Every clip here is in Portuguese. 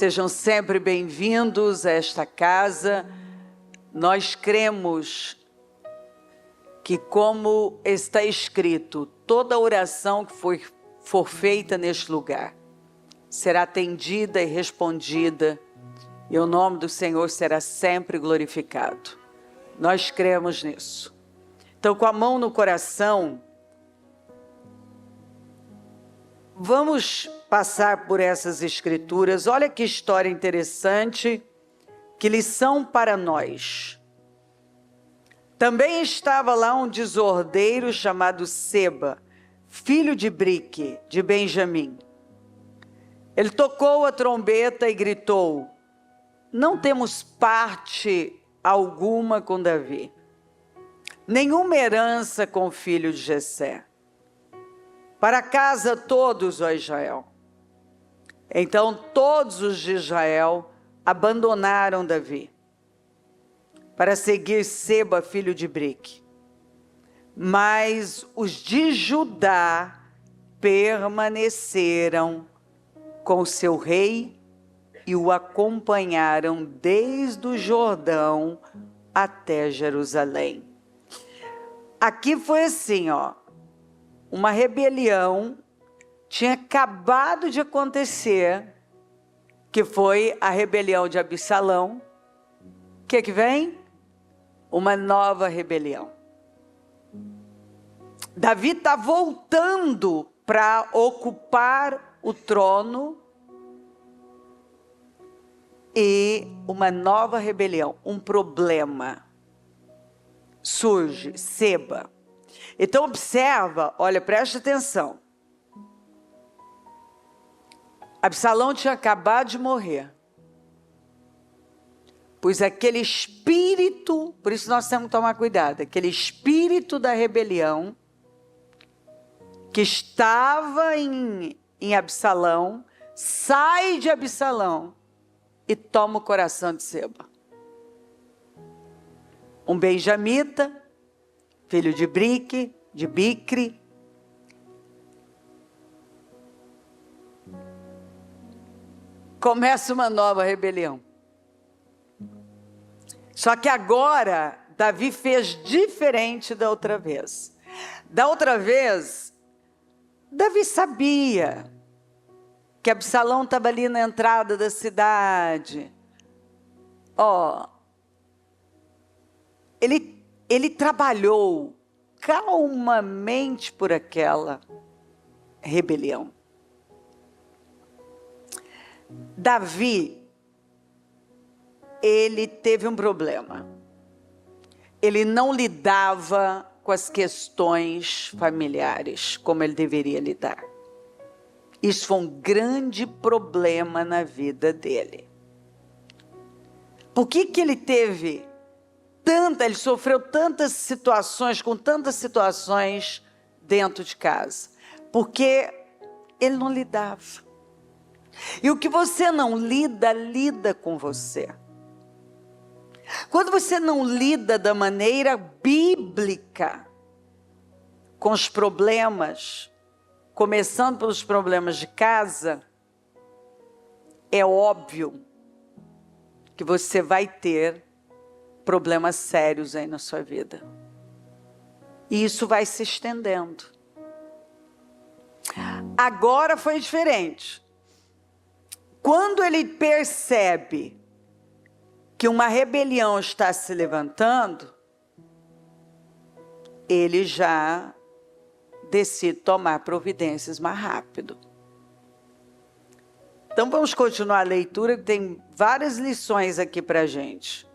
Sejam sempre bem-vindos a esta casa. Nós cremos que, como está escrito, toda oração que for feita neste lugar será atendida e respondida, e o nome do Senhor será sempre glorificado. Nós cremos nisso. Então, com a mão no coração, vamos passar por essas escrituras. Olha que história interessante, que lição para nós. Também estava lá um desordeiro chamado Seba, filho de Brique, de Benjamim. Ele tocou a trombeta e gritou: não temos parte alguma com Davi, nenhuma herança com o filho de Jessé. Para casa todos, ó Israel. Então todos os de Israel abandonaram Davi para seguir Seba, filho de Brique. Mas os de Judá permaneceram com seu rei e o acompanharam desde o Jordão até Jerusalém. Aqui foi assim, ó. Uma rebelião tinha acabado de acontecer, que foi a rebelião de Absalão. O que vem? Uma nova rebelião. Davi está voltando para ocupar o trono e uma nova rebelião, um problema surge, Seba. Então observa, olha, preste atenção. Absalão tinha acabado de morrer. Pois aquele espírito, por isso nós temos que tomar cuidado, aquele espírito da rebelião que estava em Absalão, sai de Absalão e toma o coração de Seba. Um benjamita, filho de Brique, de Bicre. Começa uma nova rebelião. Só que agora, Davi fez diferente da outra vez. Da outra vez, Davi sabia que Absalão estava ali na entrada da cidade. Ele trabalhou calmamente por aquela rebelião. Davi, ele teve um problema. Ele não lidava com as questões familiares como ele deveria lidar. Isso foi um grande problema na vida dele. Por que ele teve ele sofreu tantas situações, com tantas situações dentro de casa? Porque ele não lidava. E o que você não lida, lida com você. Quando você não lida da maneira bíblica com os problemas, começando pelos problemas de casa, é óbvio que você vai ter problemas sérios aí na sua vida. E isso vai se estendendo. Agora foi diferente. Quando ele percebe que uma rebelião está se levantando, ele já decide tomar providências mais rápido. Então vamos continuar a leitura, que tem várias lições aqui para a gente.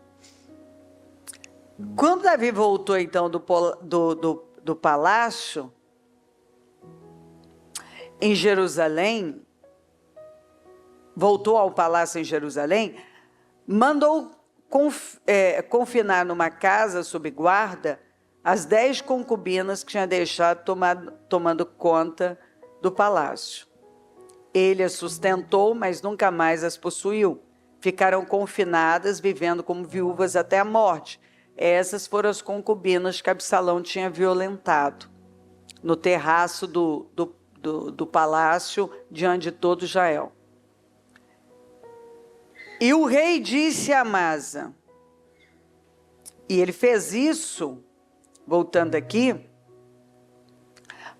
Quando Davi voltou então do palácio em Jerusalém, voltou ao palácio em Jerusalém, mandou confinar numa casa sob guarda as 10 concubinas que tinha deixado tomando conta do palácio. Ele as sustentou, mas nunca mais as possuiu. Ficaram confinadas, vivendo como viúvas até a morte. Essas foram as concubinas que Absalão tinha violentado no terraço do palácio, diante de todo Israel. E o rei disse a Amasa, e ele fez isso, voltando aqui,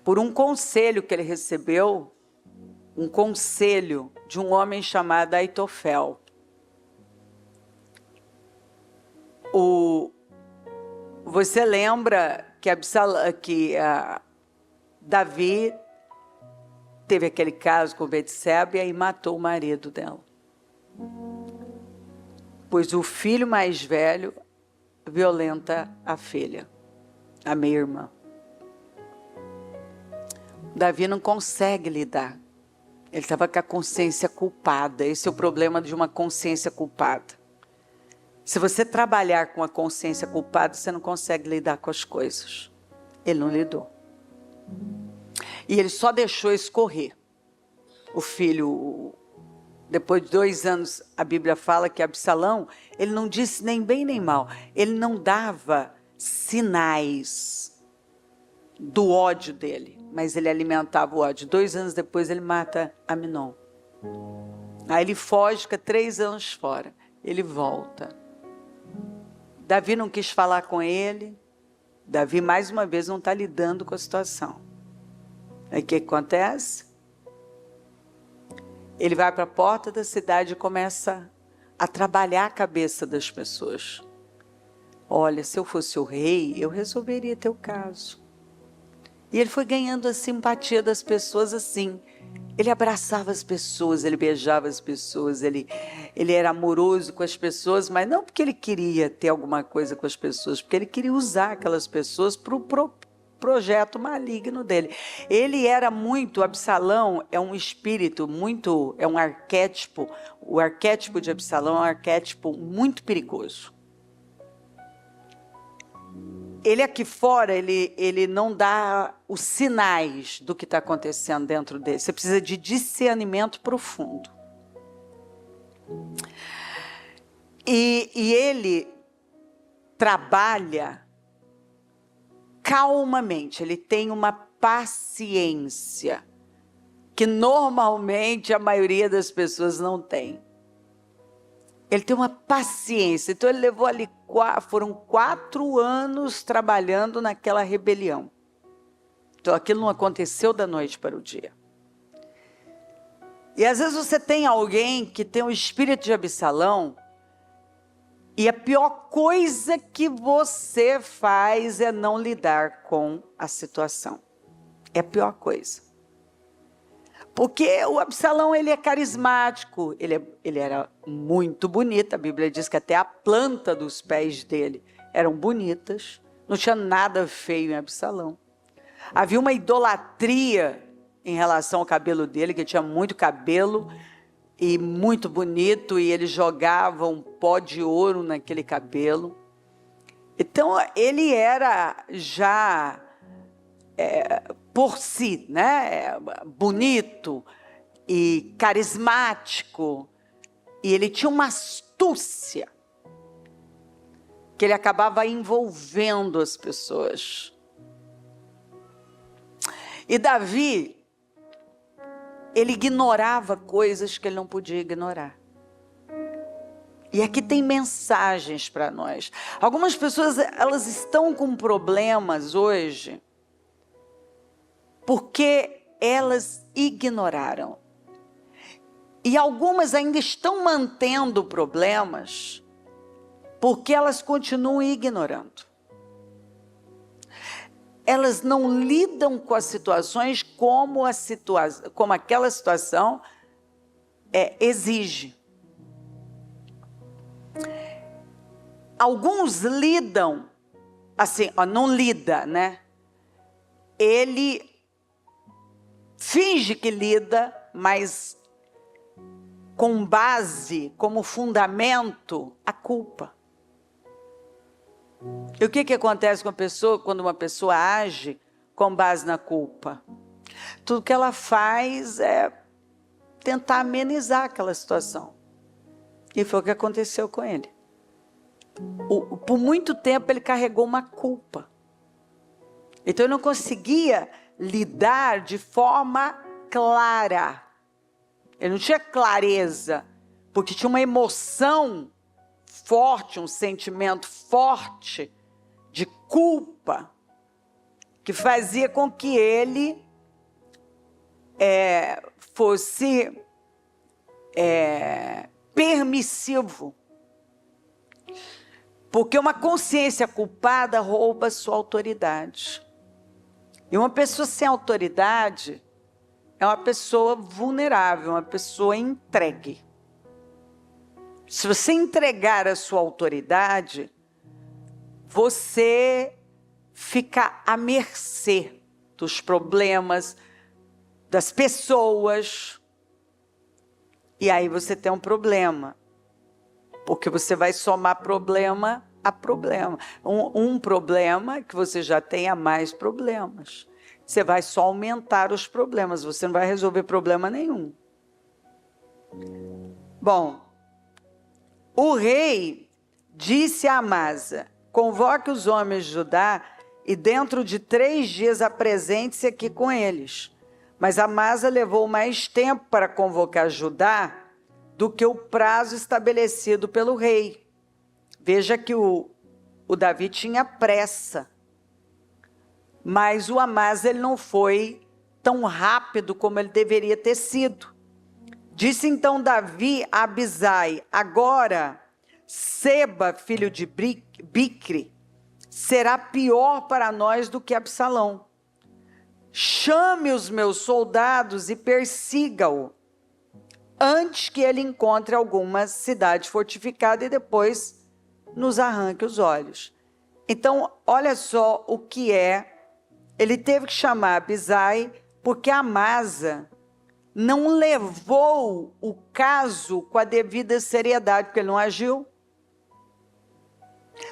por um conselho que ele recebeu, um conselho de um homem chamado Aitofel. Você lembra que Davi teve aquele caso com Betseba e matou o marido dela. Pois o filho mais velho violenta a filha, a minha irmã. Davi não consegue lidar. Ele estava com a consciência culpada. Esse é o problema de uma consciência culpada. Se você trabalhar com a consciência culpada, você não consegue lidar com as coisas. Ele não lidou. E ele só deixou escorrer. O filho, depois de 2 anos, a Bíblia fala que Absalão, ele não disse nem bem nem mal. Ele não dava sinais do ódio dele, mas ele alimentava o ódio. 2 anos depois ele mata Amnon. Aí ele foge, fica 3 anos fora. Ele volta. Davi não quis falar com ele. Davi, mais uma vez, não está lidando com a situação. Aí o que acontece? Ele vai para a porta da cidade e começa a trabalhar a cabeça das pessoas. Olha, se eu fosse o rei, eu resolveria teu caso. E ele foi ganhando a simpatia das pessoas assim. Ele abraçava as pessoas, ele beijava as pessoas, ele era amoroso com as pessoas, mas não porque ele queria ter alguma coisa com as pessoas, porque ele queria usar aquelas pessoas para o projeto maligno dele. Ele era muito, Absalão é um espírito muito, é um arquétipo, o arquétipo de Absalão é um arquétipo muito perigoso. Ele aqui fora, ele não dá os sinais do que está acontecendo dentro dele. Você precisa de discernimento profundo. E ele trabalha calmamente, ele tem uma paciência que normalmente a maioria das pessoas não tem. Ele tem uma paciência, então ele levou ali, foram 4 anos trabalhando naquela rebelião. Então aquilo não aconteceu da noite para o dia. E às vezes você tem alguém que tem o espírito de Absalão, e a pior coisa que você faz é não lidar com a situação. É a pior coisa. Porque o Absalão, ele é carismático, ele era muito bonito, a Bíblia diz que até a planta dos pés dele eram bonitas, não tinha nada feio em Absalão. Havia uma idolatria em relação ao cabelo dele, que tinha muito cabelo e muito bonito, e ele jogava um pó de ouro naquele cabelo. Então ele era já... por si, né, bonito e carismático, e ele tinha uma astúcia que ele acabava envolvendo as pessoas. E Davi, ele ignorava coisas que ele não podia ignorar. E aqui tem mensagens para nós. Algumas pessoas, elas estão com problemas hoje porque elas ignoraram. E algumas ainda estão mantendo problemas porque elas continuam ignorando. Elas não lidam com as situações como aquela situação exige. Alguns lidam assim, não lida, né? Ele finge que lida, mas com base, como fundamento, a culpa. E o que acontece com a pessoa quando uma pessoa age com base na culpa? Tudo que ela faz é tentar amenizar aquela situação. E foi o que aconteceu com ele. Por muito tempo ele carregou uma culpa. Então ele não conseguia lidar de forma clara. Ele não tinha clareza. porque tinha uma emoção forte, um sentimento forte de culpa, que fazia com que ele fosse permissivo. Porque uma consciência culpada rouba sua autoridade. E uma pessoa sem autoridade é uma pessoa vulnerável, uma pessoa entregue. Se você entregar a sua autoridade, você fica à mercê dos problemas, das pessoas. E aí você tem um problema. Porque você vai somar problema a problema. Um problema que você já tenha mais problemas. Você vai só aumentar os problemas, você não vai resolver problema nenhum. Bom, o rei disse a Amasa: convoque os homens de Judá e dentro de 3 dias apresente-se aqui com eles. Mas Amasa levou mais tempo para convocar Judá do que o prazo estabelecido pelo rei. Veja que o Davi tinha pressa, mas o Amasa ele não foi tão rápido como ele deveria ter sido. Disse então Davi a Abisai: agora Seba, filho de Bicri, será pior para nós do que Absalão. Chame os meus soldados e persiga-o, antes que ele encontre alguma cidade fortificada e depois nos arranque os olhos. Então, olha só o que é. Ele teve que chamar Abisai porque Amasa não levou o caso com a devida seriedade, porque ele não agiu.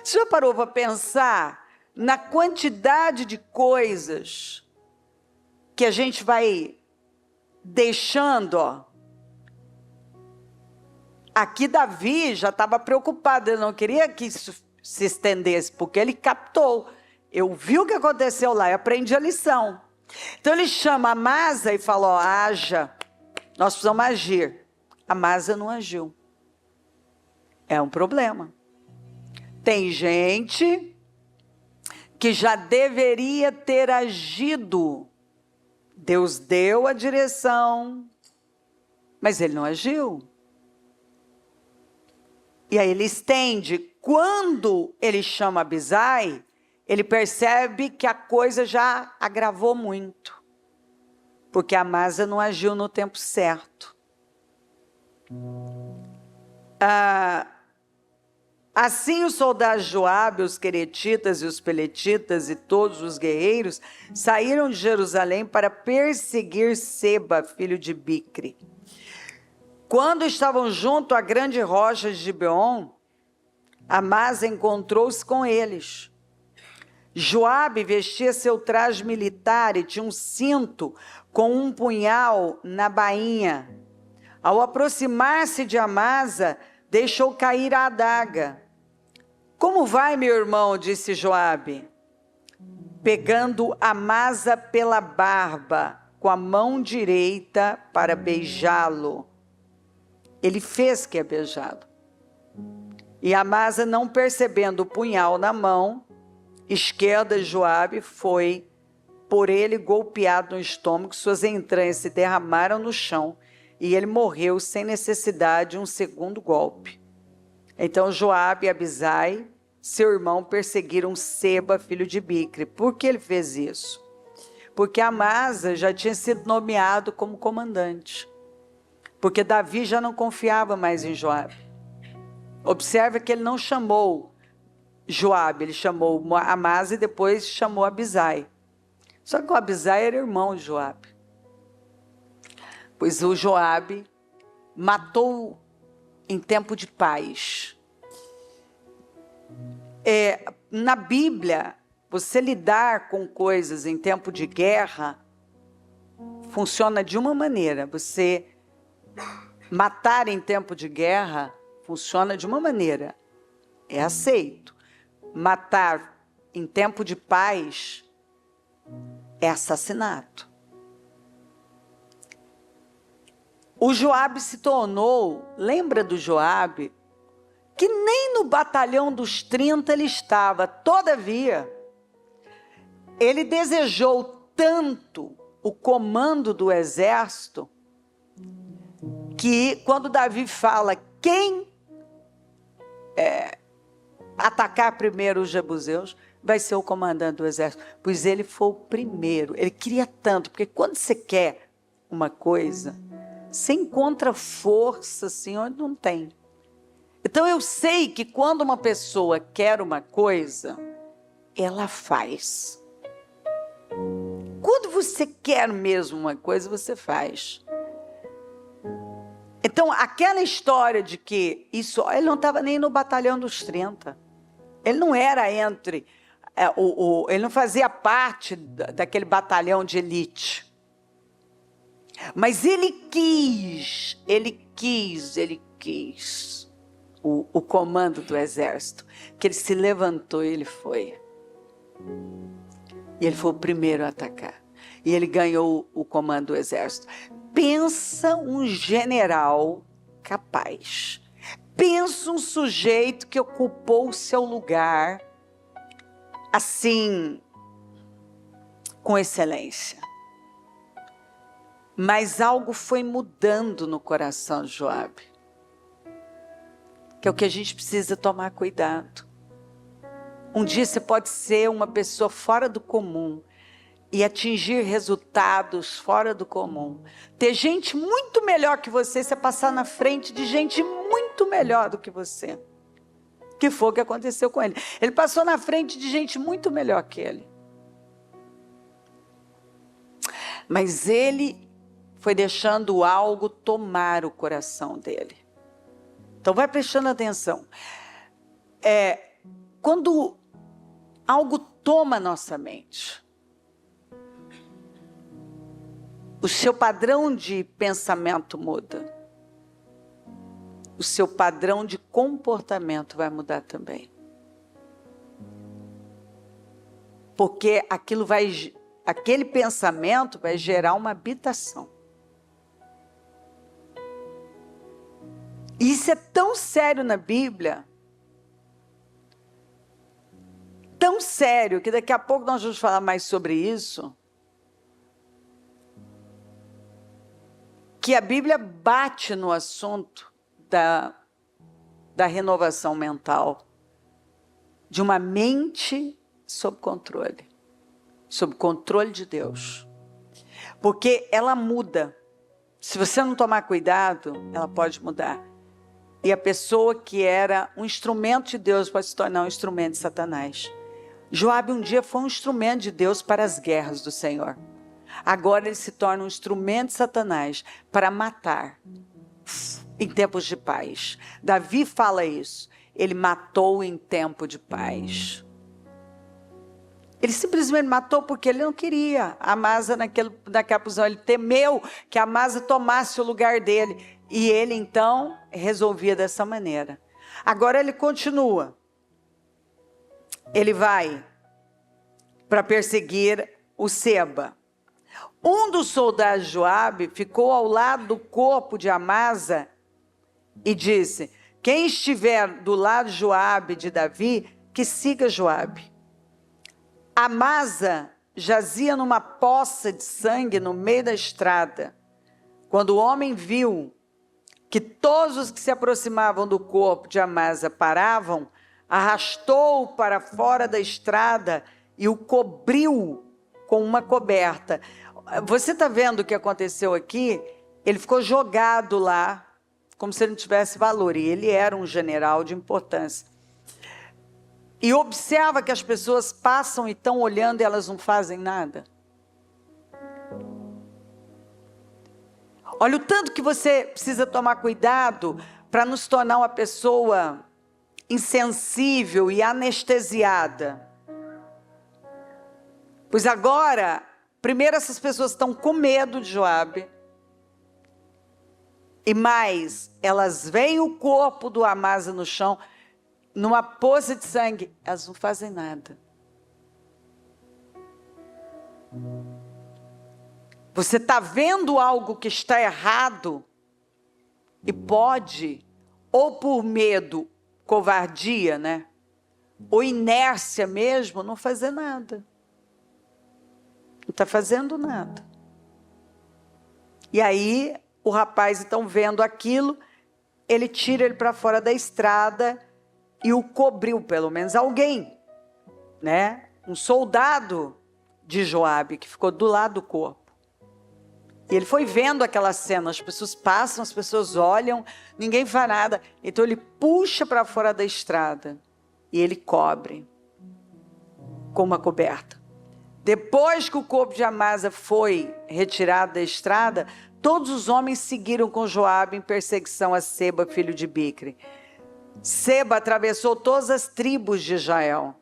Você já parou para pensar na quantidade de coisas que a gente vai deixando, ó? Aqui Davi já estava preocupado, ele não queria que isso se estendesse, porque ele captou. Eu vi o que aconteceu lá, eu aprendi a lição. Então ele chama Amasa e fala: ó, haja, nós precisamos agir. Amasa não agiu. É um problema. Tem gente que já deveria ter agido. Deus deu a direção, mas ele não agiu. E aí ele estende. Quando ele chama Abisai, ele percebe que a coisa já agravou muito, porque Amasa não agiu no tempo certo. Assim os soldados de Joabe, os queretitas e os peletitas e todos os guerreiros saíram de Jerusalém para perseguir Seba, filho de Bicri. Quando estavam junto à grande rocha de Gibeon, Amasa encontrou-se com eles. Joabe vestia seu traje militar e tinha um cinto com um punhal na bainha. Ao aproximar-se de Amasa, deixou cair a adaga. Como vai, meu irmão? Disse Joabe, pegando Amasa pela barba com a mão direita para beijá-lo. Ele fez que ia beijá-lo. E Amasa, não percebendo o punhal na mão esquerda de Joabe, foi por ele golpeado no estômago, suas entranhas se derramaram no chão e ele morreu sem necessidade de um segundo golpe. Então Joabe e Abisai, seu irmão, perseguiram Seba, filho de Bicri. Por que ele fez isso? Porque Amasa já tinha sido nomeado como comandante. Porque Davi já não confiava mais em Joabe. Observe que ele não chamou Joabe, ele chamou Amasa e depois chamou Abisai. Só que o Abisai era irmão de Joabe. Pois o Joabe matou em tempo de paz. Na Bíblia, você lidar com coisas em tempo de guerra funciona de uma maneira. Você matar em tempo de guerra funciona de uma maneira. É aceito. Matar em tempo de paz é assassinato. o Joabe se tornou, lembra do Joabe? Que nem no batalhão dos 30 ele estava. Todavia, ele desejou tanto o comando do exército, que quando Davi fala quem atacar primeiro os jebuseus, vai ser o comandante do exército, pois ele foi o primeiro. Ele queria tanto, porque quando você quer uma coisa, você encontra força assim onde não tem. Então eu sei que quando uma pessoa quer uma coisa, ela faz. Quando você quer mesmo uma coisa, você faz. Então aquela história de que isso, ele não estava nem no batalhão dos 30. Ele não era entre, ele não fazia parte daquele batalhão de elite. Mas ele quis o comando do exército, que ele se levantou e ele foi. E ele foi o primeiro a atacar. E ele ganhou o comando do exército. Pensa um general capaz. Pensa um sujeito que ocupou o seu lugar, assim, com excelência. Mas algo foi mudando no coração de Joabe, que é o que a gente precisa tomar cuidado. Um dia você pode ser uma pessoa fora do comum e atingir resultados fora do comum. Ter gente muito melhor que você passar na frente de gente muito melhor do que você. Que foi o que aconteceu com ele. Ele passou na frente de gente muito melhor que ele. Mas ele foi deixando algo tomar o coração dele. Então vai prestando atenção. Quando algo toma nossa mente, o seu padrão de pensamento muda. O seu padrão de comportamento vai mudar também. Porque aquele pensamento vai gerar uma habitação. E isso é tão sério na Bíblia, tão sério, que daqui a pouco nós vamos falar mais sobre isso, que a Bíblia bate no assunto da renovação mental, de uma mente sob controle de Deus. Porque ela muda. Se você não tomar cuidado, ela pode mudar. E a pessoa que era um instrumento de Deus pode se tornar um instrumento de Satanás. Joabe um dia foi um instrumento de Deus para as guerras do Senhor. Agora ele se torna um instrumento de Satanás para matar em tempos de paz. Davi fala isso. Ele matou em tempo de paz. Ele simplesmente matou porque ele não queria Amasa naquela posição. Ele temeu que Amasa tomasse o lugar dele. E ele então resolvia dessa maneira. Agora ele continua. Ele vai para perseguir o Seba. Um dos soldados de Joabe ficou ao lado do corpo de Amasa e disse: quem estiver do lado de Joabe, de Davi, que siga Joabe. Amasa jazia numa poça de sangue no meio da estrada. Quando o homem viu que todos os que se aproximavam do corpo de Amasa paravam, arrastou-o para fora da estrada e o cobriu com uma coberta. Você está vendo o que aconteceu aqui? Ele ficou jogado lá, como se ele não tivesse valor, e ele era um general de importância. E observa que as pessoas passam e estão olhando e elas não fazem nada. Olha o tanto que você precisa tomar cuidado para não se tornar uma pessoa insensível e anestesiada. Pois agora, primeiro essas pessoas estão com medo de Joabe. E mais, elas veem o corpo do Amasa no chão, numa poça de sangue, elas não fazem nada. Você está vendo algo que está errado, e pode, ou por medo, covardia, né? Ou inércia mesmo, não fazer nada. Não está fazendo nada. E aí, o rapaz, então, vendo aquilo, ele tira ele para fora da estrada e o cobriu, pelo menos alguém, né? Um soldado de Joabe, que ficou do lado do corpo. E ele foi vendo aquela cena, as pessoas passam, as pessoas olham, ninguém faz nada. Então ele puxa para fora da estrada e ele cobre com uma coberta. Depois que o corpo de Amasa foi retirado da estrada, todos os homens seguiram com Joabe em perseguição a Seba, filho de Bicre. Seba atravessou todas as tribos de Israel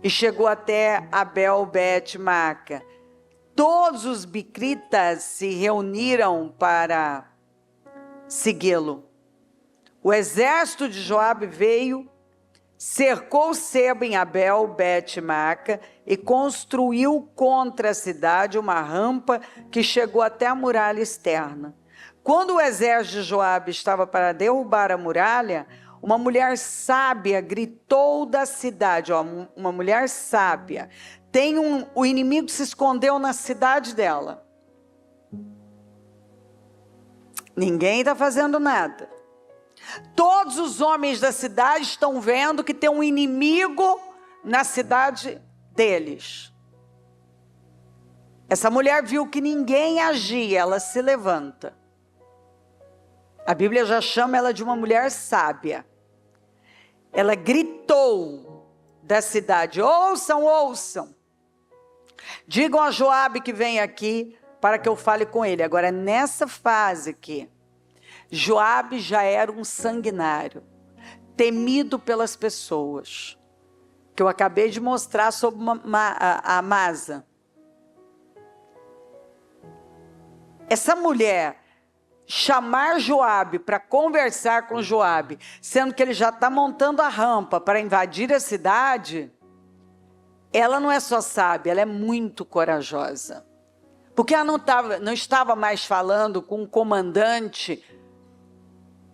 e chegou até Abel-Bet-Maaca. Todos os bicritas se reuniram para segui-lo. O exército de Joabe veio, cercou Seba em Abel-Bet-Maaca e construiu contra a cidade uma rampa que chegou até a muralha externa. Quando o exército de Joabe estava para derrubar a muralha, uma mulher sábia gritou da cidade, uma mulher sábia, o inimigo se escondeu na cidade dela. Ninguém está fazendo nada. Todos os homens da cidade estão vendo que tem um inimigo na cidade deles. Essa mulher viu que ninguém agia, ela se levanta. A Bíblia já chama ela de uma mulher sábia. Ela gritou da cidade: ouçam, ouçam. Digam a Joabe que vem aqui para que eu fale com ele. Agora, nessa fase aqui, Joabe já era um sanguinário, temido pelas pessoas, que eu acabei de mostrar sobre a Amasa. Essa mulher chamar Joabe para conversar com Joabe, sendo que ele já está montando a rampa para invadir a cidade, ela não é só sábia, ela é muito corajosa. Porque ela não estava mais falando com um comandante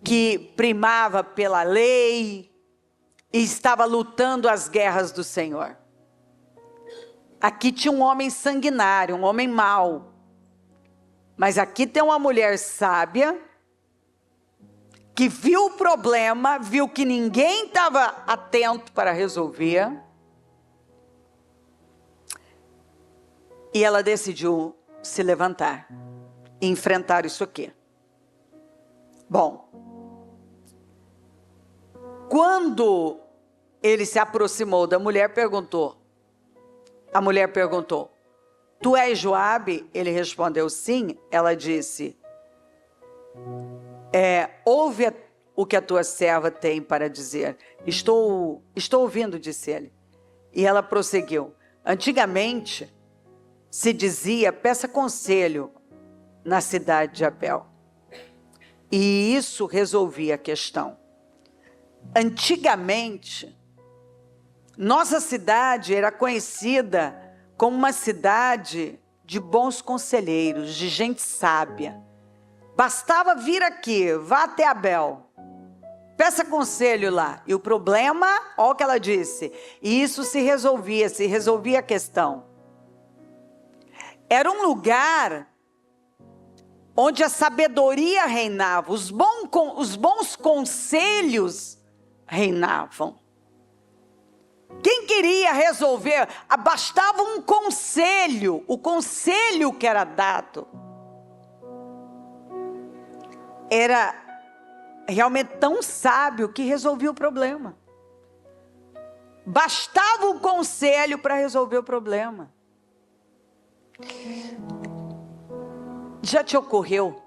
que primava pela lei e estava lutando as guerras do Senhor. Aqui tinha um homem sanguinário, um homem mau. Mas aqui tem uma mulher sábia que viu o problema, viu que ninguém estava atento para resolver. E ela decidiu se levantar e enfrentar isso aqui. Bom, quando ele se aproximou da mulher, a mulher perguntou: tu és Joabe? Ele respondeu sim. Ela disse: ouve o que a tua serva tem para dizer. Estou ouvindo, disse ele. E ela prosseguiu: antigamente se dizia, peça conselho na cidade de Abel. E isso resolvia a questão. Antigamente, nossa cidade era conhecida como uma cidade de bons conselheiros, de gente sábia. Bastava vir aqui, vá até Abel, peça conselho lá. E o problema, olha o que ela disse, e isso se resolvia a questão. Era um lugar onde a sabedoria reinava, os bons conselhos reinavam. Quem queria resolver, bastava um conselho, o conselho que era dado era realmente tão sábio que resolvia o problema. Bastava um conselho para resolver o problema. Já te ocorreu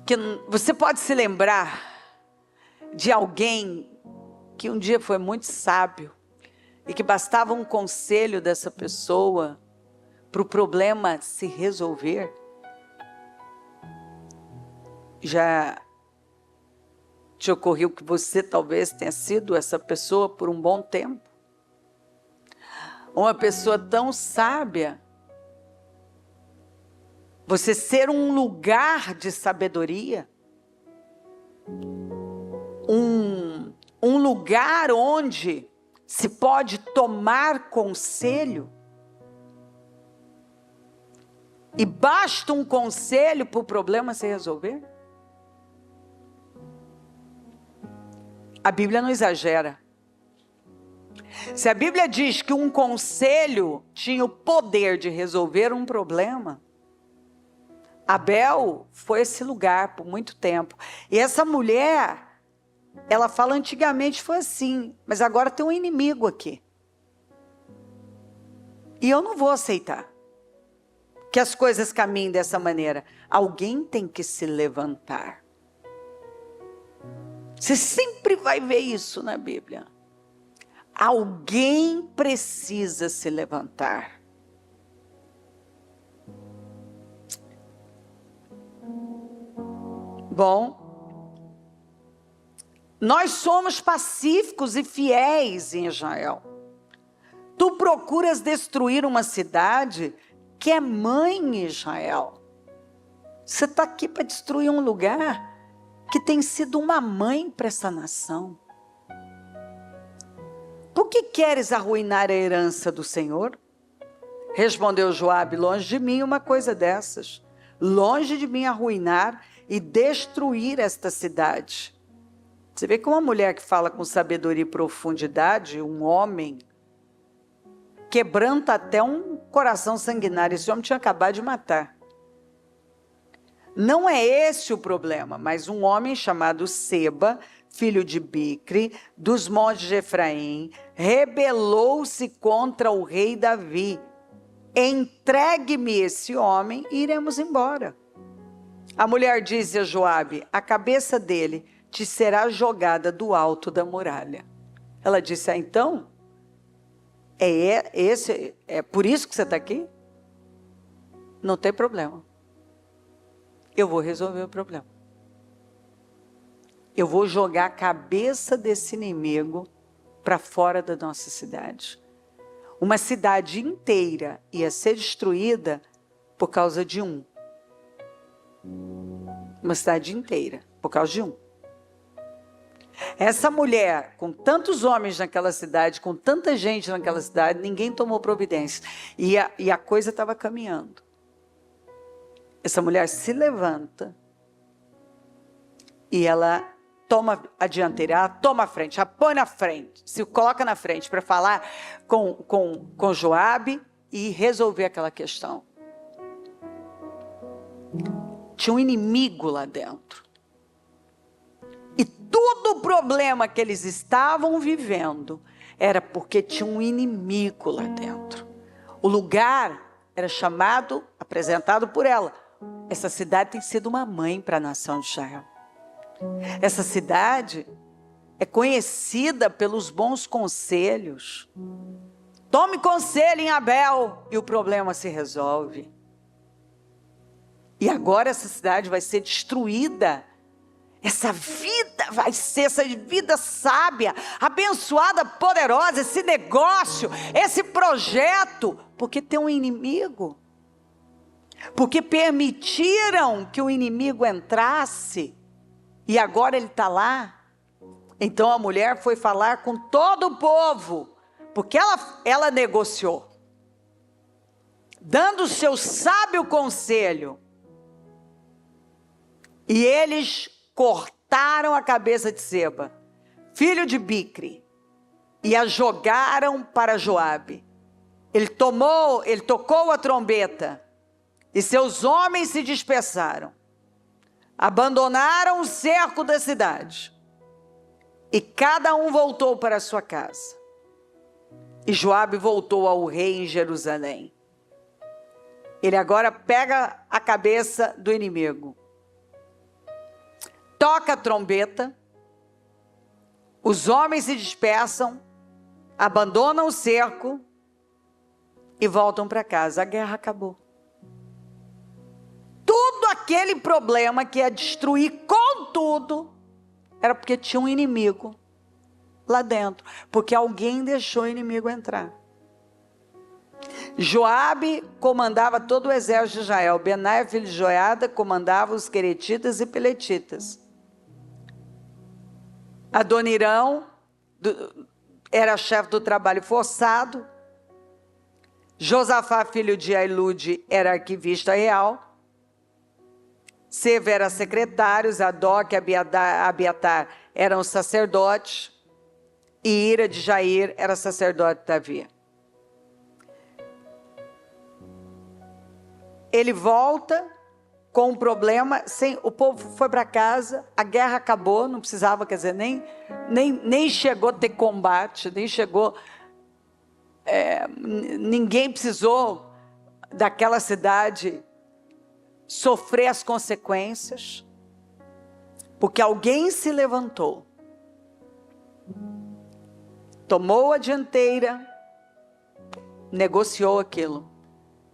que você pode se lembrar de alguém que um dia foi muito sábio e que bastava um conselho dessa pessoa para o problema se resolver? Já te ocorreu que você talvez tenha sido essa pessoa por um bom tempo? Uma pessoa tão sábia. Você ser um lugar de sabedoria. Um lugar onde se pode tomar conselho. E basta um conselho para o problema se resolver? A Bíblia não exagera. Se a Bíblia diz que um conselho tinha o poder de resolver um problema, Abel foi esse lugar por muito tempo. E essa mulher, ela fala antigamente foi assim, mas agora tem um inimigo aqui. E eu não vou aceitar que as coisas caminhem dessa maneira. Alguém tem que se levantar. Você sempre vai ver isso na Bíblia. Alguém precisa se levantar. Bom, nós somos pacíficos e fiéis em Israel. Tu procuras destruir uma cidade que é mãe em Israel. Você está aqui para destruir um lugar que tem sido uma mãe para essa nação. Por que queres arruinar a herança do Senhor? Respondeu Joabe: longe de mim uma coisa dessas. Longe de mim arruinar e destruir esta cidade. Você vê que uma mulher que fala com sabedoria e profundidade, um homem, quebranta até um coração sanguinário. Esse homem tinha acabado de matar. Não é esse o problema, mas um homem chamado Seba, filho de Bicri, dos montes de Efraim, rebelou-se contra o rei Davi. Entregue-me esse homem e iremos embora. A mulher disse a Joabe: a cabeça dele te será jogada do alto da muralha. Ela disse: então, é por isso que você está aqui? Não tem problema. Eu vou resolver o problema. Eu vou jogar a cabeça desse inimigo para fora da nossa cidade. Uma cidade inteira ia ser destruída por causa de um. Uma cidade inteira, por causa de um. Essa mulher, com tantos homens naquela cidade, com tanta gente naquela cidade, ninguém tomou providência. E a coisa estava caminhando. Essa mulher se levanta e ela toma a dianteira, ela toma a frente, ela põe na frente, se coloca na frente para falar com Joabe e resolver aquela questão. Tinha um inimigo lá dentro. E todo o problema que eles estavam vivendo era porque tinha um inimigo lá dentro. O lugar era chamado, apresentado por ela. Essa cidade tem sido uma mãe para a nação de Israel. Essa cidade é conhecida pelos bons conselhos. Tome conselho em Abel e o problema se resolve. E agora essa cidade vai ser destruída. Essa vida vai ser, essa vida sábia, abençoada, poderosa, esse negócio, esse projeto, porque tem um inimigo. Porque permitiram que o inimigo entrasse e agora ele está lá. Então a mulher foi falar com todo o povo, porque ela negociou, dando o seu sábio conselho. E eles cortaram a cabeça de Seba, filho de Bicri, e a jogaram para Joabe. Ele tocou a trombeta, e seus homens se dispersaram, abandonaram o cerco da cidade, e cada um voltou para a sua casa. E Joabe voltou ao rei em Jerusalém. Ele agora pega a cabeça do inimigo, toca a trombeta, os homens se dispersam, abandonam o cerco e voltam para casa. A guerra acabou. Tudo aquele problema que ia destruir com tudo, era porque tinha um inimigo lá dentro, porque alguém deixou o inimigo entrar. Joabe comandava todo o exército de Israel. Benaia, filho de Joiada, comandava os queretitas e peletitas. Adonirão era chefe do trabalho forçado. Josafá, filho de Ailude, era arquivista real. Seva era secretário. Zadok e Abiatar eram sacerdotes. E Ira de Jair era sacerdote de Davi. Ele volta com um problema, o povo foi para casa, a guerra acabou, não precisava, quer dizer, nem chegou a ter combate, nem chegou, ninguém precisou daquela cidade sofrer as consequências, porque alguém se levantou, tomou a dianteira, negociou aquilo.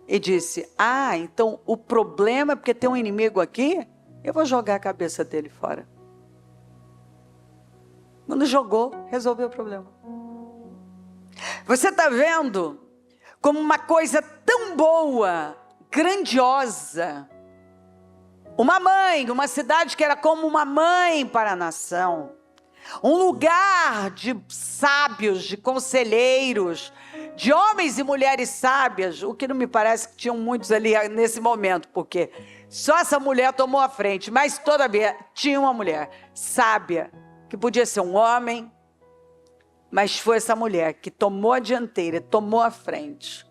E disse, então o problema é porque tem um inimigo aqui, eu vou jogar a cabeça dele fora. Quando jogou, resolveu o problema. Você está vendo como uma coisa tão boa, grandiosa, uma mãe, uma cidade que era como uma mãe para a nação, um lugar de sábios, de conselheiros, de homens e mulheres sábias, o que não me parece que tinham muitos ali nesse momento, porque só essa mulher tomou a frente, mas todavia tinha uma mulher sábia, que podia ser um homem, mas foi essa mulher que tomou a dianteira, tomou a frente,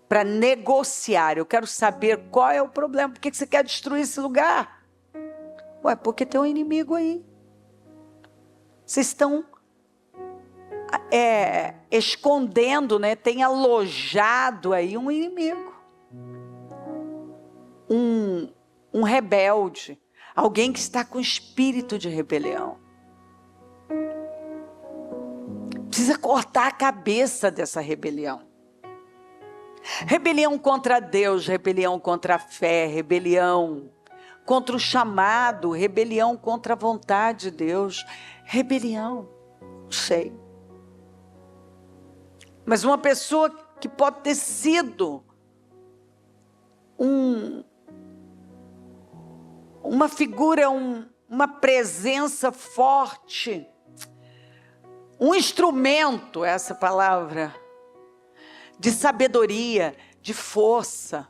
para negociar. Eu quero saber qual é o problema, por que você quer destruir esse lugar? Porque tem um inimigo aí. Vocês estão escondendo, né? Tem alojado aí um inimigo. Um rebelde. Alguém que está com espírito de rebelião. Precisa cortar a cabeça dessa rebelião. Rebelião contra Deus, rebelião contra a fé, rebelião contra o chamado, rebelião contra a vontade de Deus. Rebelião, não sei. Mas uma pessoa que pode ter sido uma figura, uma presença forte, um instrumento, essa palavra, de sabedoria, de força,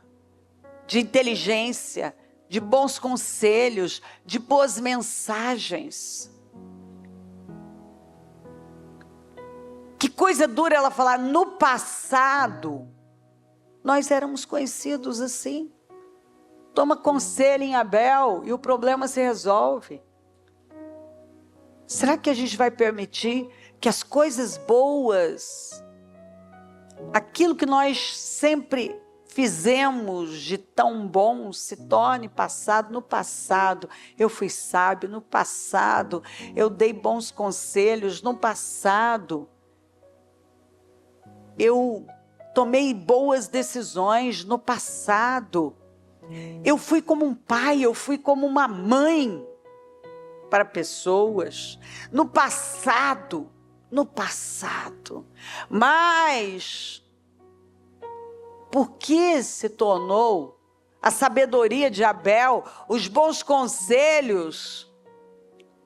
de inteligência, de bons conselhos, de boas mensagens. Que coisa dura ela falar, no passado, nós éramos conhecidos assim. Toma conselho em Abel e o problema se resolve. Será que a gente vai permitir que as coisas boas, aquilo que nós sempre fizemos de tão bom, se torne passado? No passado eu fui sábio, no passado eu dei bons conselhos, no passado eu tomei boas decisões, no passado eu fui como um pai, eu fui como uma mãe para pessoas, no passado, mas por que se tornou a sabedoria de Abel, os bons conselhos,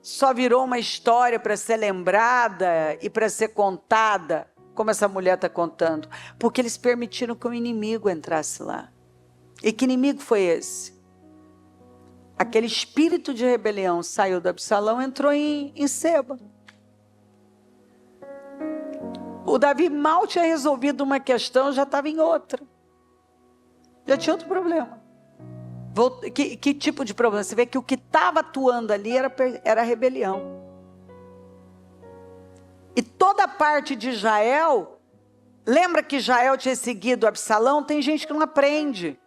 só virou uma história para ser lembrada e para ser contada, como essa mulher está contando? Porque eles permitiram que o inimigo entrasse lá. E que inimigo foi esse? Aquele espírito de rebelião saiu de Absalão, entrou em Seba. O Davi mal tinha resolvido uma questão, já estava em outra. Já tinha outro problema. Que tipo de problema? Você vê que o que estava atuando ali era rebelião. E toda a parte de Israel, lembra que Israel tinha seguido Absalão? Tem gente que não aprende.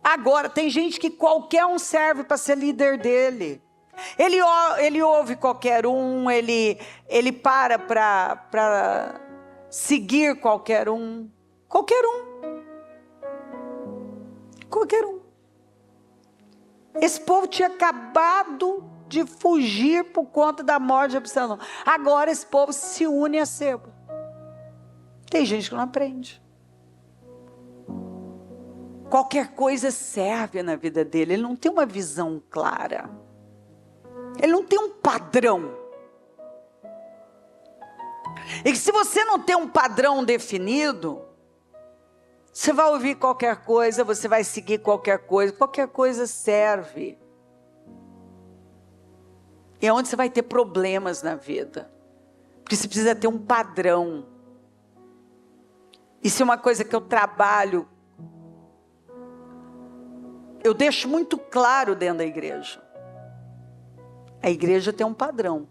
Agora, tem gente que qualquer um serve para ser líder dele. Ele ouve qualquer um, ele para seguir qualquer um. Qualquer um. Esse povo tinha acabado de fugir por conta da morte de Absalão. Agora esse povo se une a Seba. Tem gente que não aprende. qualquer coisa serve na vida dele. Ele não tem uma visão clara. Ele não tem um padrão. E que se você não tem um padrão definido, você vai ouvir qualquer coisa, você vai seguir qualquer coisa serve. E é onde você vai ter problemas na vida. Porque você precisa ter um padrão. Isso é uma coisa que eu trabalho. Eu deixo muito claro dentro da igreja. A igreja tem um padrão.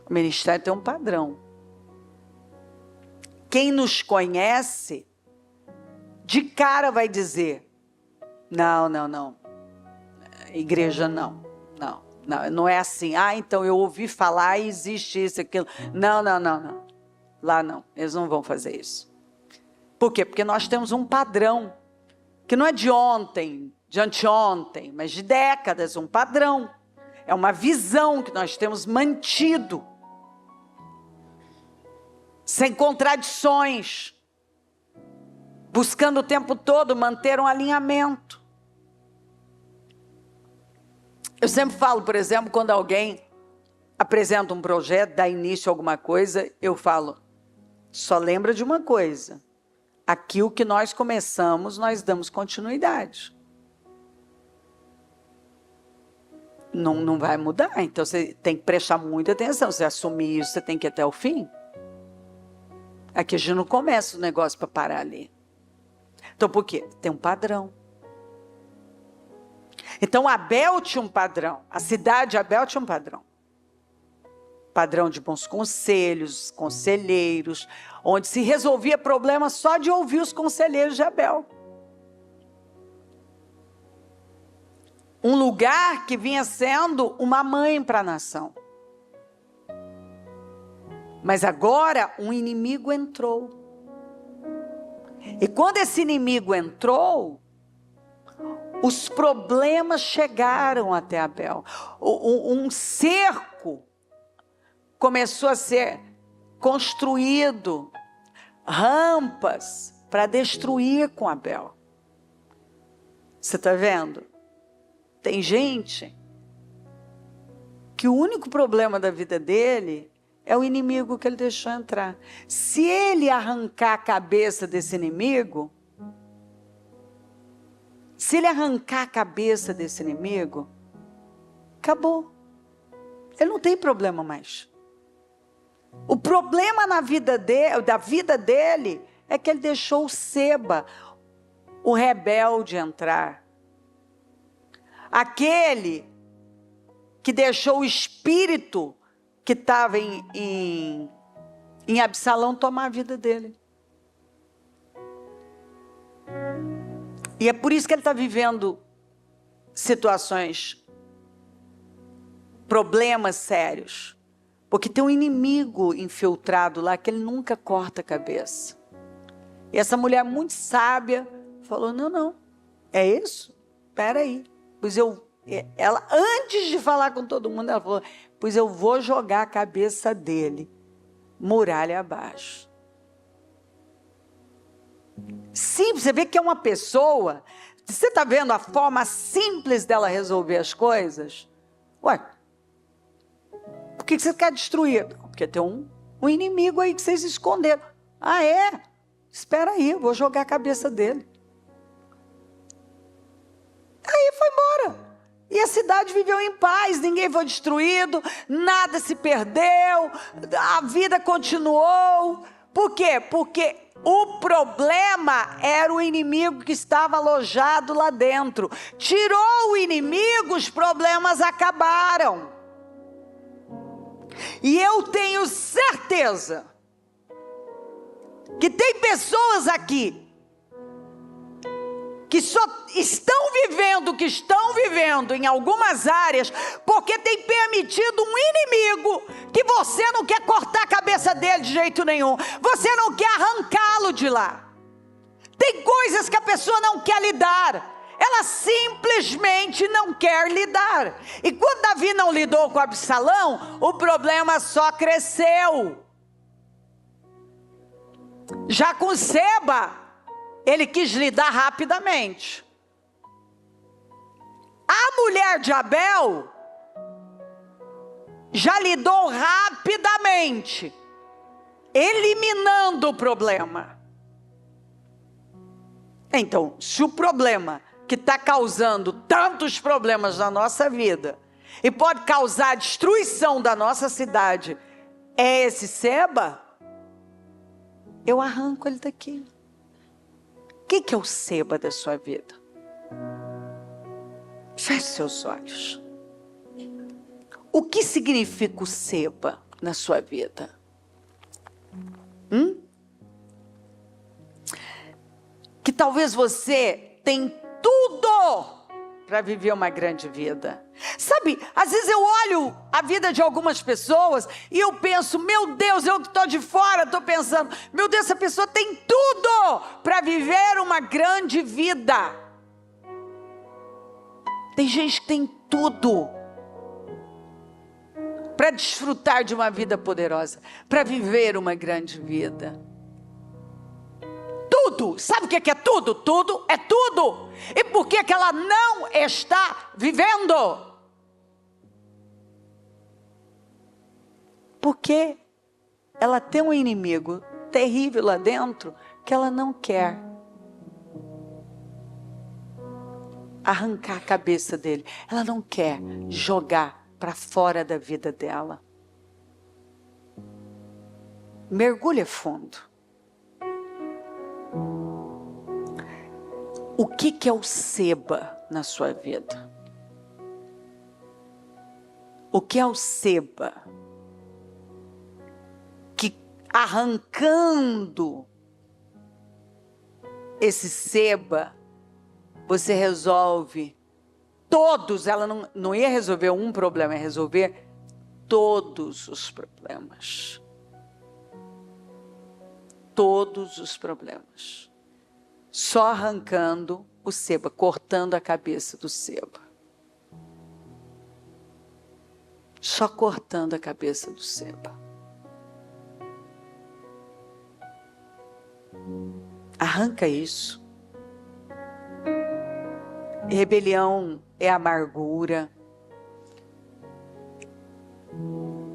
O ministério tem um padrão. Quem nos conhece, de cara vai dizer, não. Igreja não é assim. Então eu ouvi falar e existe isso, aquilo. Não. Lá não, eles não vão fazer isso. Por quê? Porque nós temos um padrão, que não é de ontem, de anteontem, mas de décadas, um padrão. É uma visão que nós temos mantido, sem contradições, buscando o tempo todo manter um alinhamento. Eu sempre falo, por exemplo, quando alguém apresenta um projeto, dá início a alguma coisa, eu falo, só lembra de uma coisa, aqui o que nós começamos, nós damos continuidade. Não vai mudar, então você tem que prestar muita atenção, você assumir isso, você tem que ir até o fim. Aqui a gente não começa o negócio para parar ali. Então por quê? Tem um padrão. Então Abel tinha um padrão, a cidade de Abel tinha um padrão. Padrão de bons conselhos, conselheiros, onde se resolvia problema só de ouvir os conselheiros de Abel. Um lugar que vinha sendo uma mãe para a nação. Mas agora um inimigo entrou. E quando esse inimigo entrou, os problemas chegaram até Abel. Um cerco começou a ser construído, rampas para destruir com Abel. Você está vendo? Tem gente que o único problema da vida dele é o inimigo que ele deixou entrar. Se ele arrancar a cabeça desse inimigo, acabou. Ele não tem problema mais. O problema da vida dele é que ele deixou o Seba, o rebelde, entrar. Aquele que deixou o espírito que estava em Absalão tomar a vida dele. E é por isso que ele está vivendo situações, problemas sérios. Porque tem um inimigo infiltrado lá que ele nunca corta a cabeça. E essa mulher muito sábia falou, não, é isso? Espera aí. Ela, antes de falar com todo mundo, ela falou, pois eu vou jogar a cabeça dele muralha abaixo. Sim, você vê que é uma pessoa, você está vendo a forma simples dela resolver as coisas? Ué, por que você quer destruir? Porque tem um inimigo aí que vocês esconderam. Ah, é? Espera aí, eu vou jogar a cabeça dele. Aí foi embora. E a cidade viveu em paz, ninguém foi destruído, nada se perdeu, a vida continuou. Por quê? Porque o problema era o inimigo que estava alojado lá dentro. Tirou o inimigo, os problemas acabaram. E eu tenho certeza que tem pessoas aqui que só estão vivendo o que estão vivendo em algumas áreas porque tem permitido um inimigo que você não quer cortar a cabeça dele de jeito nenhum, você não quer arrancá-lo de lá. Tem coisas que a pessoa não quer lidar, ela simplesmente não quer lidar. E quando Davi não lidou com Absalão, o problema só cresceu. Já com Seba, Ele quis lidar rapidamente. A mulher de Abel já lidou rapidamente, eliminando o problema. Então, se o problema que está causando tantos problemas na nossa vida e pode causar a destruição da nossa cidade é esse Seba, eu arranco ele daqui. O que é o Seba da sua vida? Feche seus olhos. O que significa o Seba na sua vida? Que talvez você tenha tudo para viver uma grande vida. Sabe, às vezes eu olho a vida de algumas pessoas e eu penso, meu Deus, eu que estou de fora, estou pensando, meu Deus, essa pessoa tem tudo para viver uma grande vida. Tem gente que tem tudo para desfrutar de uma vida poderosa, para viver uma grande vida. Tudo, sabe o que é tudo? Tudo é tudo. E por que ela não está vivendo? Porque ela tem um inimigo terrível lá dentro que ela não quer arrancar a cabeça dele. Ela não quer jogar para fora da vida dela. Mergulha fundo. O que é o Seba na sua vida? O que é o Seba? Que arrancando esse Seba, você resolve todos. Ela não ia resolver um problema, ia resolver todos os problemas. Todos os problemas. Só arrancando o Seba, cortando a cabeça do Seba. Só cortando a cabeça do Seba. Arranca isso. Rebelião é amargura.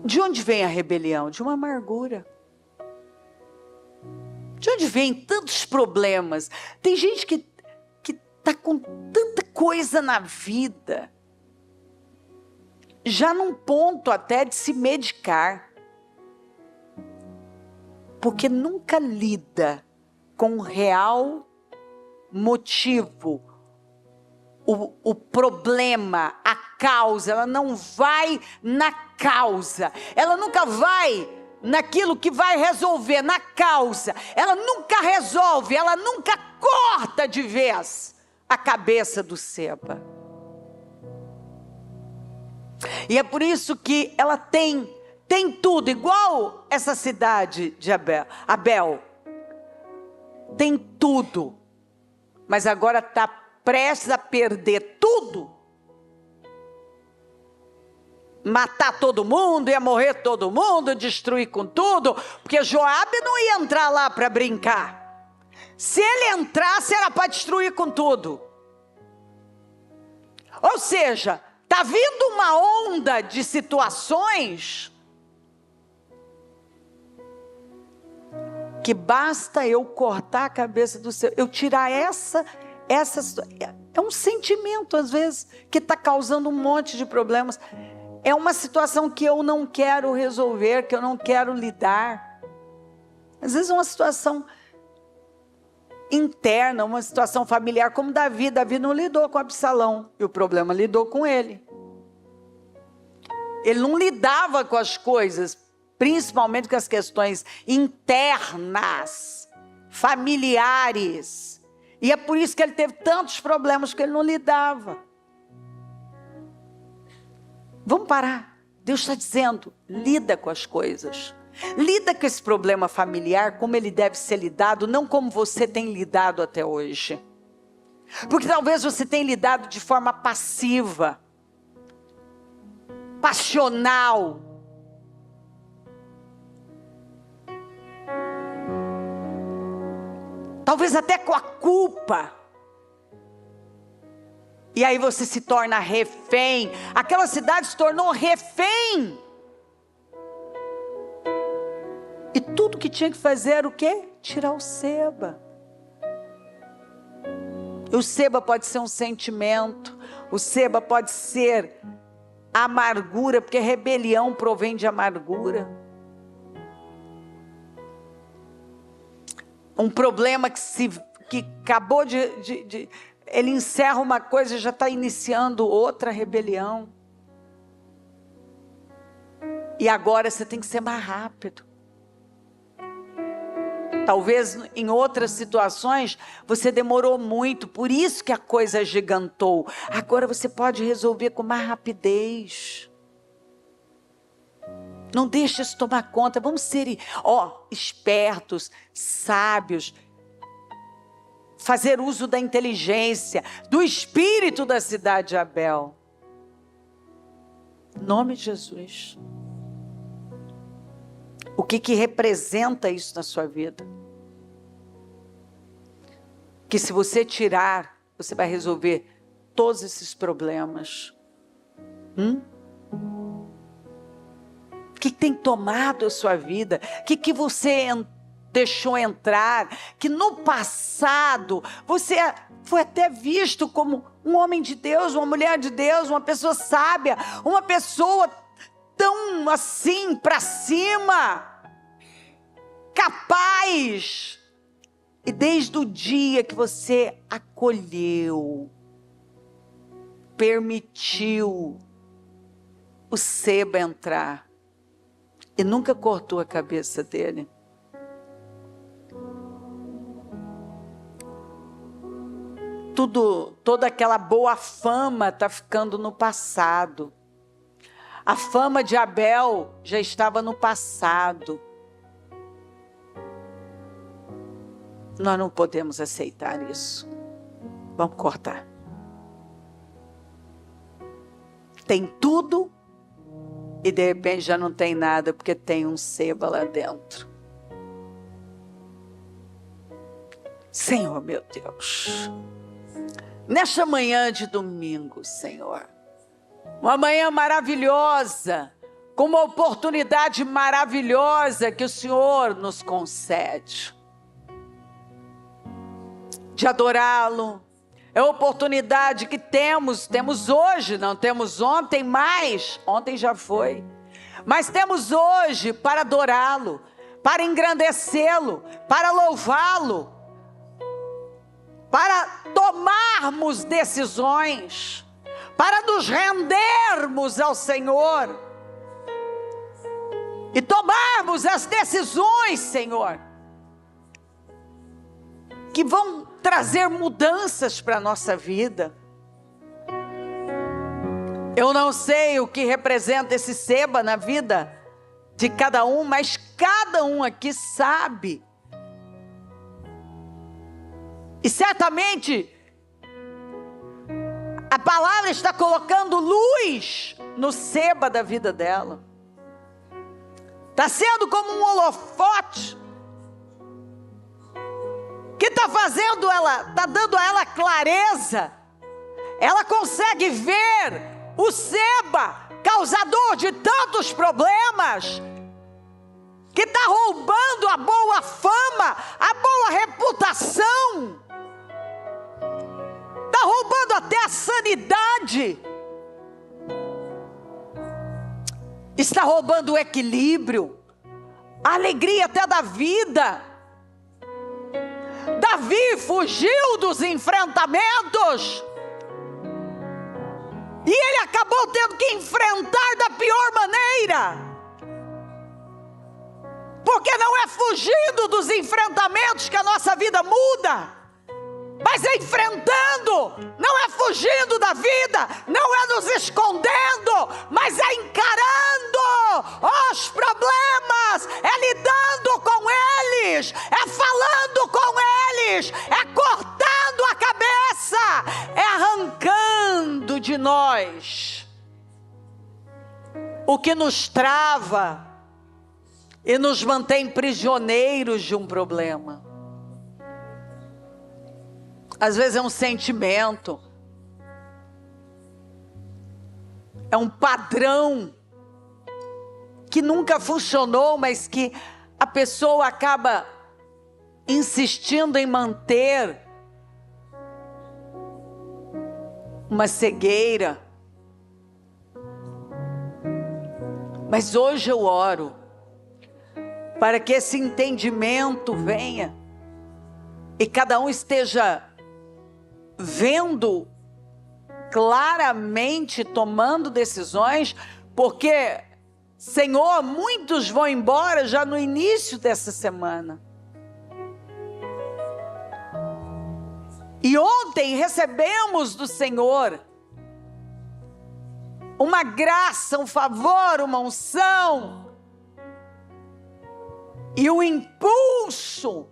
De onde vem a rebelião? De uma amargura. De onde vem tantos problemas? Tem gente que está com tanta coisa na vida, já num ponto até de se medicar, porque nunca lida com o real motivo, o problema, a causa. Ela não vai na causa, ela nunca vai naquilo que vai resolver, na causa. Ela nunca resolve, ela nunca corta de vez a cabeça do Seba. E é por isso que ela tem tudo, igual essa cidade de Abel. Tem tudo, mas agora está prestes a perder tudo. Matar todo mundo, ia morrer todo mundo, destruir com tudo, porque Joabe não ia entrar lá para brincar. Se ele entrasse, era para destruir com tudo. Ou seja, está vindo uma onda de situações que basta eu cortar a cabeça do seu, eu tirar essa é um sentimento às vezes que está causando um monte de problemas. É uma situação que eu não quero resolver, que eu não quero lidar. Às vezes é uma situação interna, uma situação familiar, como Davi. Davi não lidou com Absalão, e o problema lidou com ele. Ele não lidava com as coisas, principalmente com as questões internas, familiares. E é por isso que ele teve tantos problemas, porque ele não lidava. Vamos parar. Deus está dizendo, lida com as coisas. Lida com esse problema familiar como ele deve ser lidado, não como você tem lidado até hoje. Porque talvez você tenha lidado de forma passiva, passional. talvez até com a culpa. E aí você se torna refém. Aquela cidade se tornou refém. E tudo que tinha que fazer era o quê? Tirar o seba. O seba pode ser um sentimento. O seba pode ser amargura, porque rebelião provém de amargura. Um problema que acabou ele encerra uma coisa e já está iniciando outra rebelião. E agora você tem que ser mais rápido. Talvez em outras situações você demorou muito, por isso que a coisa gigantou. Agora você pode resolver com mais rapidez. Não deixe isso tomar conta. Vamos ser espertos, sábios. Fazer uso da inteligência, do espírito da cidade de Abel. Em nome de Jesus. O que representa isso na sua vida? Que se você tirar, você vai resolver todos esses problemas. O que tem tomado a sua vida? O que você deixou entrar? Que no passado você foi até visto como um homem de Deus, uma mulher de Deus, uma pessoa sábia, uma pessoa tão assim para cima, capaz. E desde o dia que você acolheu, permitiu o seba entrar e nunca cortou a cabeça dele, toda aquela boa fama está ficando no passado. A fama de Abel já estava no passado. Nós não podemos aceitar isso. Vamos cortar. Tem tudo e de repente já não tem nada porque tem um seba lá dentro. Senhor, meu Deus, nesta manhã de domingo, Senhor, uma manhã maravilhosa, com uma oportunidade maravilhosa que o Senhor nos concede de adorá-lo. É a oportunidade que temos hoje, não temos ontem mais, ontem já foi, mas temos hoje para adorá-lo, para engrandecê-lo, para louvá-lo, para tomarmos decisões, para nos rendermos ao Senhor e tomarmos as decisões, Senhor, que vão trazer mudanças para a nossa vida. Eu não sei o que representa esse seba na vida de cada um, mas cada um aqui sabe. E certamente a palavra está colocando luz no seba da vida dela. Está sendo como um holofote que está fazendo ela, está dando a ela clareza. Ela consegue ver o seba, causador de tantos problemas, que está roubando a boa fama, a boa reputação, está roubando até a sanidade, está roubando o equilíbrio, a alegria até da vida. Davi fugiu dos enfrentamentos e ele acabou tendo que enfrentar da pior maneira, porque não é fugindo dos enfrentamentos que a nossa vida muda, mas é enfrentando. Não é fugindo da vida, não é nos escondendo, mas é encarando os problemas, é lidando com eles, é falando com eles, é cortando a cabeça, é arrancando de nós o que nos trava e nos mantém prisioneiros de um problema. Às vezes é um sentimento, é um padrão que nunca funcionou, mas que a pessoa acaba insistindo em manter. Uma cegueira. Mas hoje eu oro para que esse entendimento venha e cada um esteja vendo claramente, tomando decisões, porque, Senhor, muitos vão embora já no início dessa semana. E ontem recebemos do Senhor uma graça, um favor, uma unção e um impulso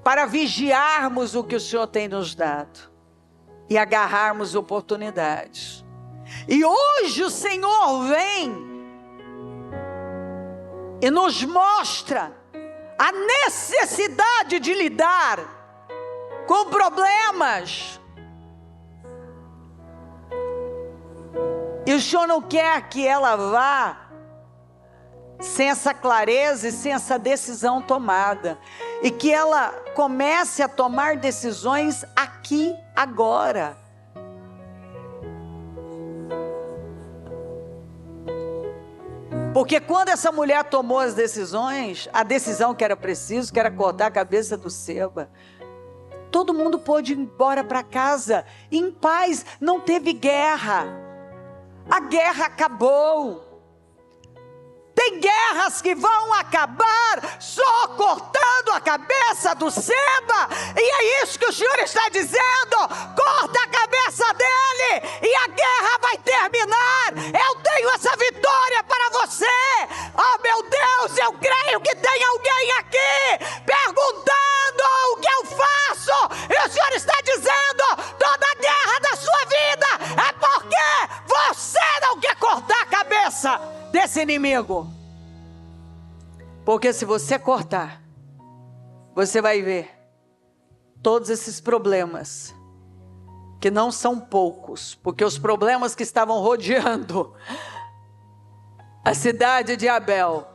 para vigiarmos o que o Senhor tem nos dado e agarrarmos oportunidades. E hoje o Senhor vem e nos mostra a necessidade de lidar com problemas. E o Senhor não quer que ela vá sem essa clareza e sem essa decisão tomada. E que ela comece a tomar decisões aqui, agora. Porque quando essa mulher tomou as decisões, a decisão que era preciso, que era cortar a cabeça do Seba, todo mundo pôde ir embora para casa, em paz, não teve guerra. A guerra acabou. Tem guerras que vão acabar só cortando a cabeça do Seba, e é isso que o Senhor está dizendo: corta a cabeça dele e a guerra vai terminar. Eu tenho essa vitória para você. Oh meu Deus, eu creio que tem alguém aqui perguntando o que eu faço, e o Senhor está dizendo: toda a guerra da sua vida é porque você não quer cortar a cabeça desse inimigo. Porque se você cortar, você vai ver todos esses problemas, que não são poucos, porque os problemas que estavam rodeando a cidade de Abel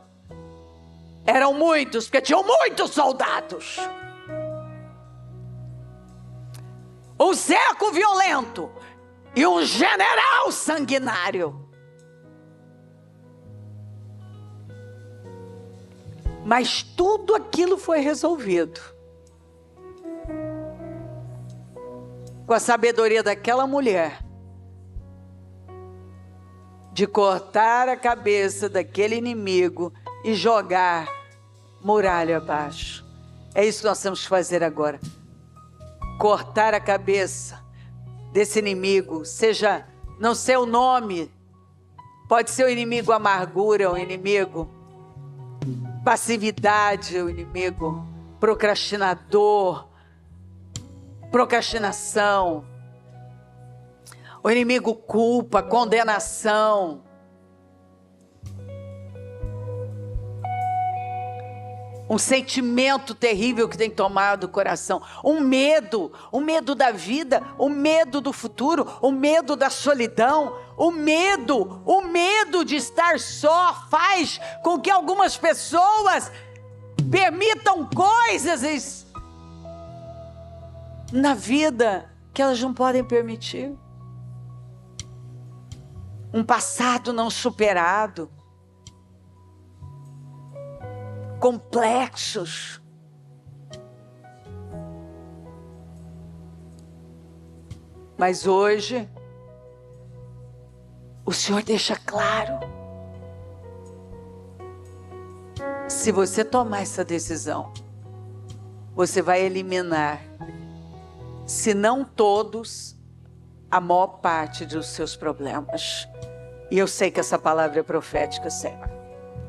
eram muitos, porque tinham muitos soldados. Um cerco violento e um general sanguinário. Mas tudo aquilo foi resolvido com a sabedoria daquela mulher, de cortar a cabeça daquele inimigo e jogar muralha abaixo. É isso que nós temos que fazer agora. Cortar a cabeça desse inimigo, seja, não sei o nome, pode ser o inimigo amargura, o inimigo passividade, o inimigo procrastinador, procrastinação, o inimigo culpa, condenação, um sentimento terrível que tem tomado o coração, um medo da vida, o medo do futuro, o medo da solidão, o medo de estar só faz com que algumas pessoas permitam coisas na vida que elas não podem permitir. Um passado não superado, complexos. Mas hoje o Senhor deixa claro: se você tomar essa decisão, você vai eliminar, se não todos, a maior parte dos seus problemas. E eu sei que essa palavra é profética, Senhor.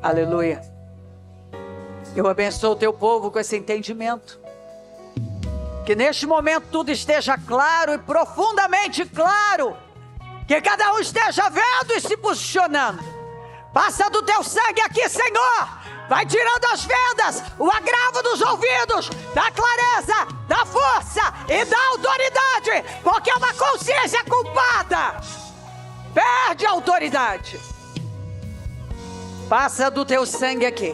Aleluia. Eu abençoo o teu povo com esse entendimento. Que neste momento tudo esteja claro e profundamente claro. Que cada um esteja vendo e se posicionando. Passa do teu sangue aqui, Senhor. Vai tirando as vendas, o agravo dos ouvidos, da clareza, da força e da autoridade, porque é uma consciência culpada. Perde a autoridade. Passa do teu sangue aqui.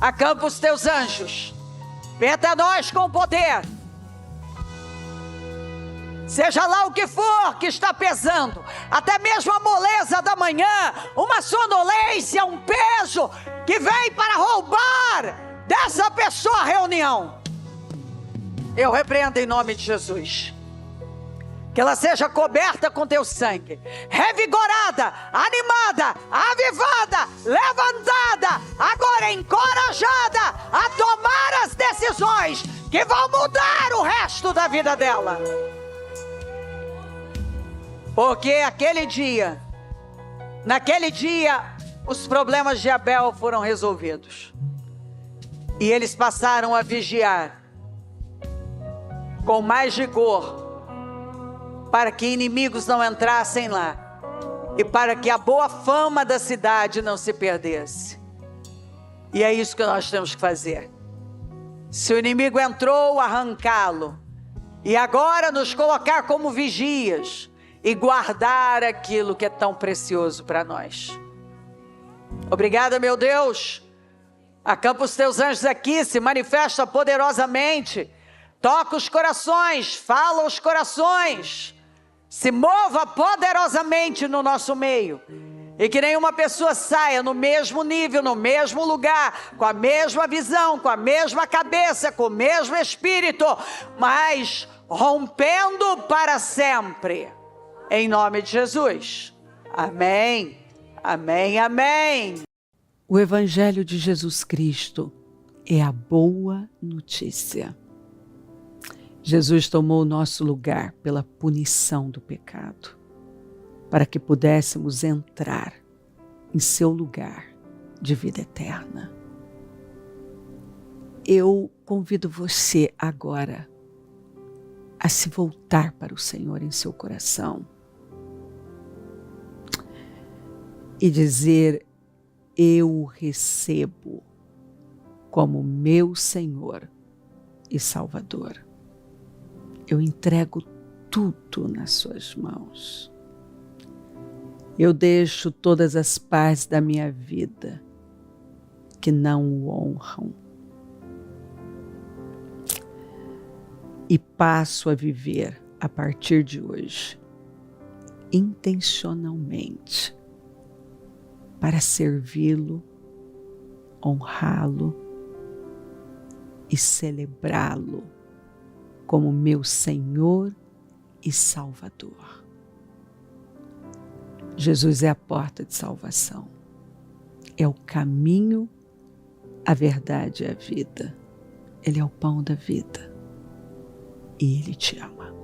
Acampa os teus anjos. Peta nós com poder. Seja lá o que for que está pesando, até mesmo a moleza da manhã, uma sonolência, um peso que vem para roubar dessa pessoa a reunião. Eu repreendo em nome de Jesus. Que ela seja coberta com teu sangue, revigorada, animada, avivada, levantada, agora encorajada a tomar as decisões que vão mudar o resto da vida dela. Porque naquele dia, os problemas de Abel foram resolvidos. E eles passaram a vigiar com mais rigor, para que inimigos não entrassem lá, e para que a boa fama da cidade não se perdesse. E é isso que nós temos que fazer. Se o inimigo entrou, arrancá-lo, e agora nos colocar como vigias, e guardar aquilo que é tão precioso para nós. Obrigada, meu Deus. Acampa os teus anjos aqui, se manifesta poderosamente, toca os corações, fala aos corações, se mova poderosamente no nosso meio, e que nenhuma pessoa saia no mesmo nível, no mesmo lugar, com a mesma visão, com a mesma cabeça, com o mesmo espírito, mas rompendo para sempre. Em nome de Jesus. Amém, amém, amém. O Evangelho de Jesus Cristo é a boa notícia. Jesus tomou o nosso lugar pela punição do pecado, para que pudéssemos entrar em seu lugar de vida eterna. Eu convido você agora a se voltar para o Senhor em seu coração e dizer: eu o recebo como meu Senhor e Salvador. Eu entrego tudo nas suas mãos. Eu deixo todas as partes da minha vida que não o honram e passo a viver a partir de hoje intencionalmente para servi-lo, honrá-lo e celebrá-lo como meu Senhor e Salvador. Jesus é a porta de salvação, é o caminho, a verdade e a vida. Ele é o pão da vida e Ele te ama.